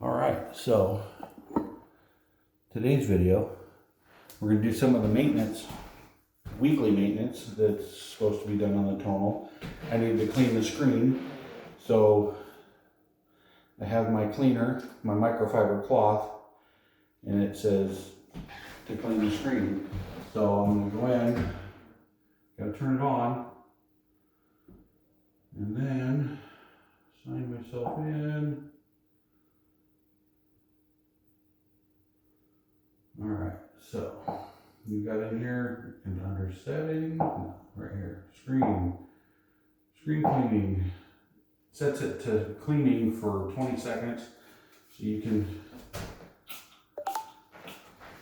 Alright, so today's video, we're going to do some of the maintenance, weekly maintenance that's supposed to be done on the Tonal. I need to clean the screen, so I have my cleaner, my microfiber cloth, and it says to clean the screen. So I'm going to go in, got to turn it on, and then sign myself in. Alright, so you got in here and under settings, no, right here, screen cleaning. Sets it to cleaning for 20 seconds so you can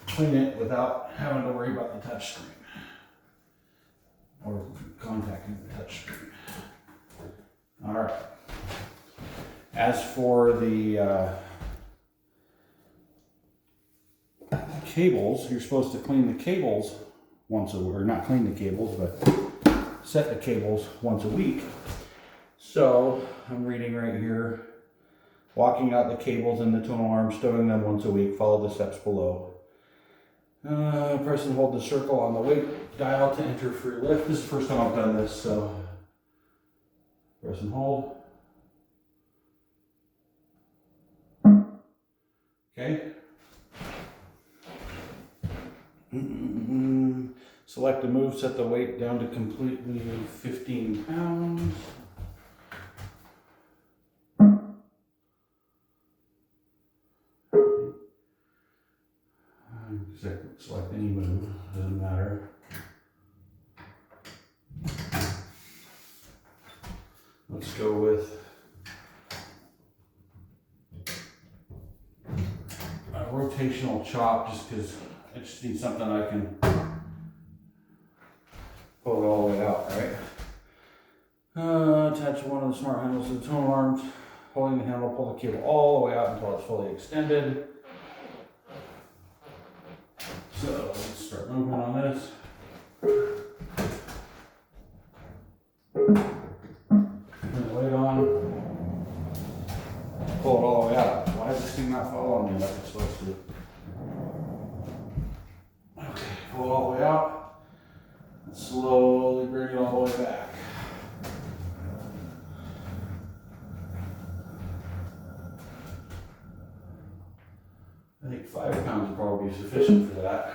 clean it without having to worry about the touch screen or contacting the touch screen. Alright, as for the cables, you're supposed to clean the cables once a week, or not clean the cables, but set the cables once a week. So I'm reading right here, walking out the cables in the tonal arm, stowing them once a week, follow the steps below. Press and hold the circle on the weight dial to enter free lift. This is the first time I've done this, so press and hold. Okay. Select a move, set the weight down to completely 15 pounds. Select any move, doesn't matter. Let's go with a rotational chop, just because I just need something I can pull it all the way out, right? Attach one of the smart handles to the tonal arms. Holding the handle, pull the cable all the way out until it's fully extended. So let's start moving on this. Turn the light on. Pull it all the way out. Why is this thing not following me like it's supposed to? Okay, pull it all the way out. And slowly bring it all the way back. I think 5 pounds would probably be sufficient for that.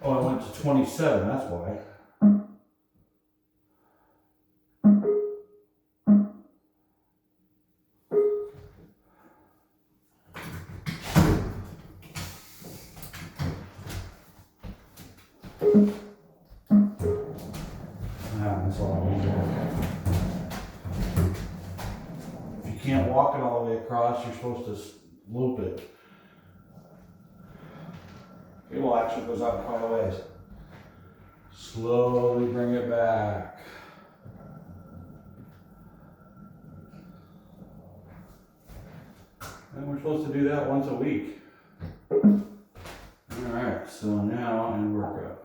Oh, I went to 27, that's why. That's all I need. If you can't walk it all the way across, you're supposed to loop it. Cable actually goes out quite a ways. Slowly bring it back. And we're supposed to do that once a week. Alright, so now end workup.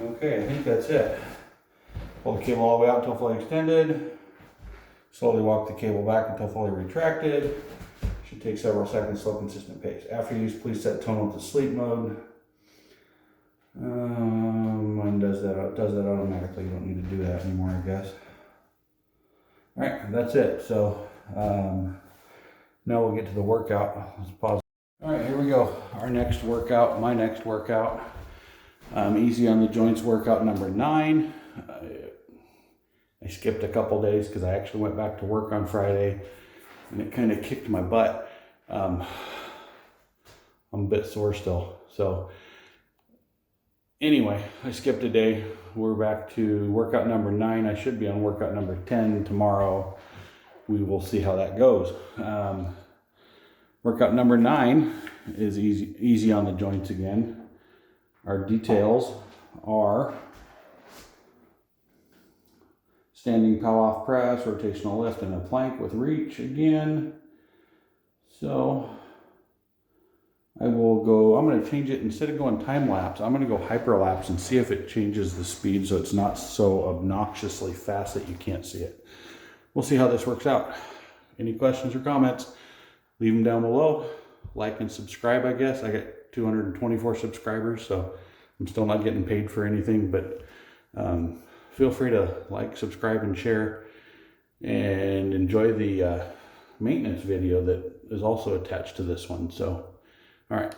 Okay, I think that's it. Pull the cable all the way out until fully extended. Slowly walk the cable back until fully retracted. Should take several seconds, slow, consistent pace. After use, please set tonal to sleep mode. Mine does that automatically. You don't need to do that anymore, I guess. All right, that's it. So now we'll get to the workout. Let's pause. All right, here we go. Our next workout, my next workout. Easy on the joints workout number 9. I skipped a couple days because I actually went back to work on Friday. And it kind of kicked my butt. I'm a bit sore still. So anyway, I skipped a day. We're back to workout number 9. I should be on workout number 10 tomorrow. We will see how that goes. Workout number 9 is easy on the joints again. Our details are standing power off press, rotational lift, and a plank with reach again. So I will go, I'm going to change it, instead of going time lapse, I'm going to go hyperlapse and see if it changes the speed so it's not so obnoxiously fast that you can't see it. We'll see how this works out. any questions or comments, leave them down below. Like and subscribe, I guess. I got 224 subscribers, so I'm still not getting paid for anything, but feel free to like, subscribe, and share, and enjoy the maintenance video that is also attached to this one. So, all right.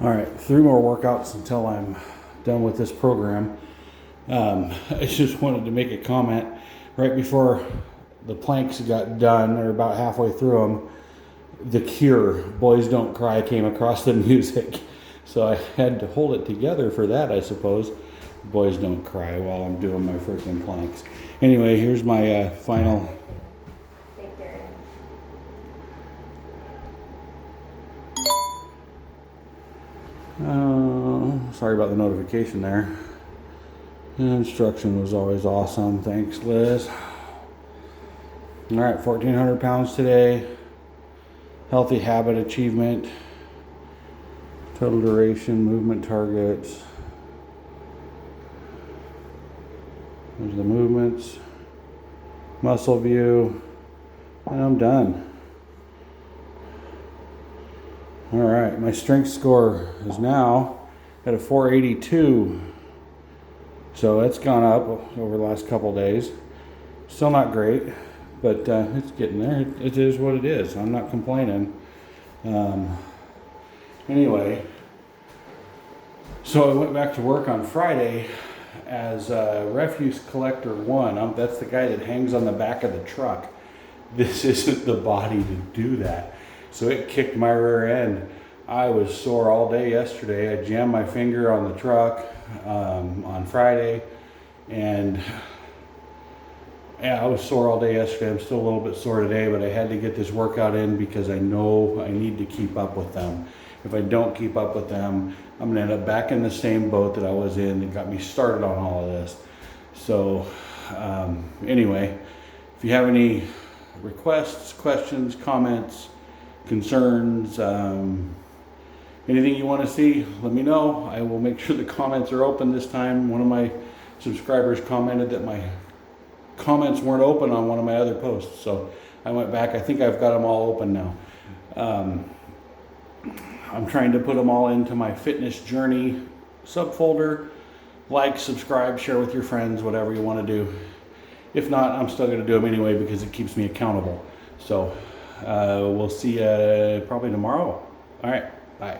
All right, 3 more workouts until I'm done with this program. I just wanted to make a comment right before the planks got done, or about halfway through them, The Cure, Boys Don't Cry, came across the music. So I had to hold it together for that, I suppose. Boys Don't Cry while I'm doing my freaking planks. Anyway, here's my final. Sorry about the notification there. The instruction was always awesome. Thanks, Liz. All right, 1,400 pounds today. Healthy habit achievement. Total duration, movement targets. There's the movements. Muscle view. And I'm done. All right, my strength score is now at a 482. So it's gone up over the last couple days. Still not great, but it's getting there. It is what it is. I'm not complaining. Anyway, so I went back to work on Friday as refuse collector 1. That's the guy that hangs on the back of the truck. This isn't the body to do that. So it kicked my rear end. I was sore all day yesterday. I jammed my finger on the truck on Friday, and yeah, I was sore all day yesterday. I'm still a little bit sore today, but I had to get this workout in because I know I need to keep up with them. If I don't keep up with them, I'm gonna end up back in the same boat that I was in that got me started on all of this. So anyway, if you have any requests, questions, comments, concerns, anything you want to see, let me know. I will make sure the comments are open this time. One of my subscribers commented that my comments weren't open on one of my other posts, so I went back. I think I've got them all open now. I'm trying to put them all into my fitness journey subfolder. Like, subscribe, share with your friends, whatever you want to do. If not, I'm still going to do them anyway because it keeps me accountable. So we'll see you probably tomorrow. All right, bye.